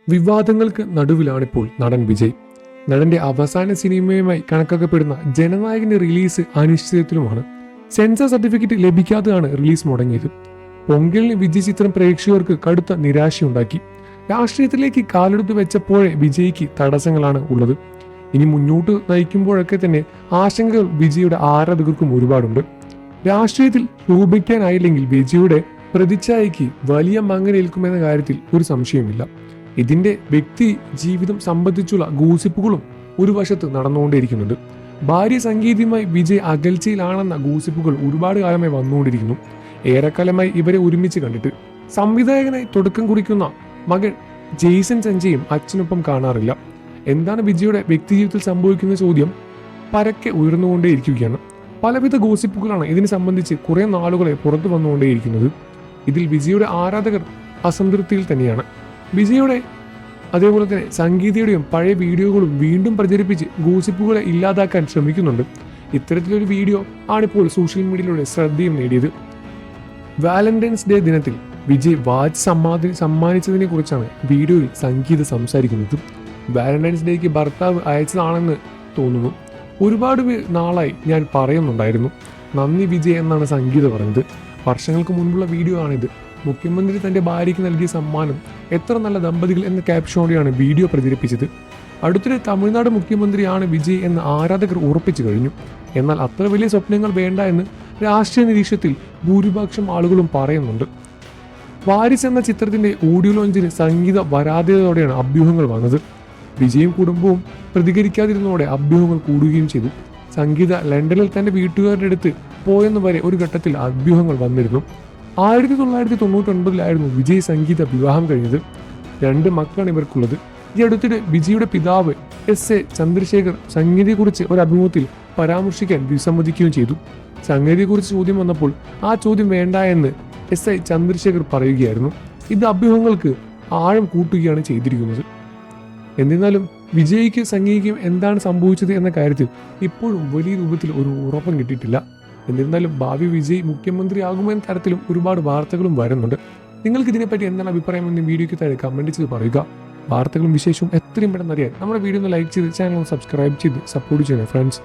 വിവാദങ്ങൾക്ക് നടുവിലാണിപ്പോൾ നടൻ വിജയ്. നടന്റെ അവസാന സിനിമയുമായി കണക്കാക്കപ്പെടുന്ന ജനനായകന്റെ റിലീസ് അനിശ്ചിതത്വത്തിലുമാണ്. സെൻസർ സർട്ടിഫിക്കറ്റ് ലഭിക്കാതെയാണ് റിലീസ് മുടങ്ങിയത്. പൊങ്കലിന് വിജയ് ചിത്രം പ്രേക്ഷകർക്ക് കടുത്ത നിരാശയുണ്ടാക്കി. രാഷ്ട്രീയത്തിലേക്ക് കാലെടുത്ത് വെച്ചപ്പോഴേ വിജയ്ക്ക് തടസ്സങ്ങളാണ് ഉള്ളത്. ഇനി മുന്നോട്ട് നയിക്കുമ്പോഴൊക്കെ തന്നെ ആശങ്കകൾ വിജയുടെ ആരാധകർക്കും ഒരുപാടുണ്ട്. രാഷ്ട്രീയത്തിൽ രൂപിക്കാനായില്ലെങ്കിൽ വിജയുടെ പ്രതിച്ഛായയ്ക്ക് വലിയ മങ്ങലേൽക്കുമെന്ന കാര്യത്തിൽ ഒരു സംശയമില്ല. ഇതിന്റെ വ്യക്തി ജീവിതം സംബന്ധിച്ചുള്ള ഗോസിപ്പുകളും ഒരു വശത്ത് നടന്നുകൊണ്ടേയിരിക്കുന്നുണ്ട്. ഭാര്യ സംഗീതയുമായി വിജയ് അകൽച്ചയിലാണെന്ന ഗോസിപ്പുകൾ ഒരുപാട് കാലമായി വന്നുകൊണ്ടിരിക്കുന്നു. ഏറെക്കാലമായി ഇവരെ ഒരുമിച്ച് കണ്ടിട്ട്. സംവിധായകനായി തുടക്കം കുറിക്കുന്ന മകൻ ജെയ്സൺ സഞ്ജയും അച്ഛനൊപ്പം കാണാറില്ല. എന്താണ് വിജയുടെ വ്യക്തിജീവിതത്തിൽ സംഭവിക്കുന്ന ചോദ്യം പരക്കെ ഉയർന്നുകൊണ്ടേയിരിക്കുകയാണ്. പലവിധ ഗോസിപ്പുകളാണ് ഇതിനെ സംബന്ധിച്ച് കുറെ നാളുകളെ പുറത്തു വന്നുകൊണ്ടേയിരിക്കുന്നത്. ഇതിൽ വിജയുടെ ആരാധകർ അസംതൃപ്തിയിൽ തന്നെയാണ്. വിജയുടെ അതേപോലെ തന്നെ സംഗീതയുടെയും പഴയ വീഡിയോകളും വീണ്ടും പ്രചരിപ്പിച്ച് ഗോസിപ്പുകളെ ഇല്ലാതാക്കാൻ ശ്രമിക്കുന്നുണ്ട്. ഇത്തരത്തിലൊരു വീഡിയോ ആണിപ്പോൾ സോഷ്യൽ മീഡിയയിലൂടെ ശ്രദ്ധയും നേടിയത്. വാലന്റൈൻസ് ഡേ ദിനത്തിൽ വിജയ് വാച്ച് സമ്മാനിച്ചതിനെ കുറിച്ചാണ് വീഡിയോയിൽ സംഗീത സംസാരിക്കുന്നത്. വാലന്റൈൻസ് ഡേക്ക് ഭർത്താവ് അയച്ചതാണെന്ന് തോന്നുന്നു. ഒരുപാട് നാളായി ഞാൻ പറയുന്നുണ്ടായിരുന്നു. നന്ദി വിജയ് എന്നാണ് സംഗീത പറഞ്ഞത്. വർഷങ്ങൾക്ക് മുൻപുള്ള വീഡിയോ ആണിത്. മുഖ്യമന്ത്രി തന്റെ ഭാര്യയ്ക്ക് നൽകിയ സമ്മാനം എത്ര നല്ല ദമ്പതികൾ എന്ന ക്യാപ്ഷനോടെയാണ് വീഡിയോ പ്രചരിപ്പിച്ചത്. അടുത്തിടെ തമിഴ്നാട് മുഖ്യമന്ത്രിയാണ് വിജയ് എന്ന് ആരാധകർ ഉറപ്പിച്ചു കഴിഞ്ഞു. എന്നാൽ അത്ര വലിയ സ്വപ്നങ്ങൾ വേണ്ട എന്ന് രാഷ്ട്രീയ നിരീക്ഷണത്തിൽ ഭൂരിപക്ഷം ആളുകളും പറയുന്നുണ്ട്. വാരിസ് എന്ന ചിത്രത്തിന്റെ ഓഡിയോ ലോഞ്ചിന് സംഗീത വരാതെയോടെയാണ് അഭ്യൂഹങ്ങൾ വന്നത്. വിജയും കുടുംബവും പ്രതികരിക്കാതിരുന്നതോടെ അഭ്യൂഹങ്ങൾ കൂടുകയും ചെയ്തു. സംഗീത ലണ്ടനിൽ തന്റെ വീട്ടുകാരുടെ അടുത്ത് പോയെന്ന് വരെ ഒരു ഘട്ടത്തിൽ അഭ്യൂഹങ്ങൾ വന്നിരുന്നു. 1999 വിജയ് സംഗീത വിവാഹം കഴിഞ്ഞത്. 2 മക്കളാണ് ഇവർക്കുള്ളത്. ഈ അടുത്തിടെ വിജയുടെ പിതാവ് എസ് ചന്ദ്രശേഖർ സംഗീതയെക്കുറിച്ച് ഒരു അഭിമുഖത്തിൽ പരാമർശിക്കാൻ വിസമ്മതിക്കുകയും ചെയ്തു. സംഗീതയെക്കുറിച്ച് ചോദ്യം വന്നപ്പോൾ ആ ചോദ്യം വേണ്ട എന്ന് എസ് ചന്ദ്രശേഖർ പറയുകയായിരുന്നു. ഇത് അഭ്യൂഹങ്ങൾക്ക് ആഴം കൂട്ടുകയാണ് ചെയ്തിരിക്കുന്നത്. എന്നിരുന്നാലും വിജയ്ക്ക് സംഗീതയ്ക്കും എന്താണ് സംഭവിച്ചത് എന്ന കാര്യത്തിൽ ഇപ്പോഴും വലിയ രൂപത്തിൽ ഒരു ഉറപ്പം കിട്ടിയിട്ടില്ല. എന്നിരുന്നാലും ഭാവി വിജയ് മുഖ്യമന്ത്രിയാകുമെന്ന തരത്തിലും ഒരുപാട് വാർത്തകളും വരുന്നുണ്ട്. നിങ്ങൾക്ക് ഇതിനെപ്പറ്റി എന്താണ് അഭിപ്രായം എന്ന് വീഡിയോയ്ക്ക് താഴെ കമന്റ് ചെയ്ത് പറയുക. വാർത്തകളും വിശേഷവും എത്രയും പെട്ടെന്ന് അറിയാൻ നമ്മുടെ വീഡിയോ ഒന്ന് ലൈക്ക് ചെയ്ത് ചാനൽ ഒന്ന് സബ്സ്ക്രൈബ് ചെയ്ത് സപ്പോർട്ട് ചെയ്യുക ഫ്രണ്ട്സ്.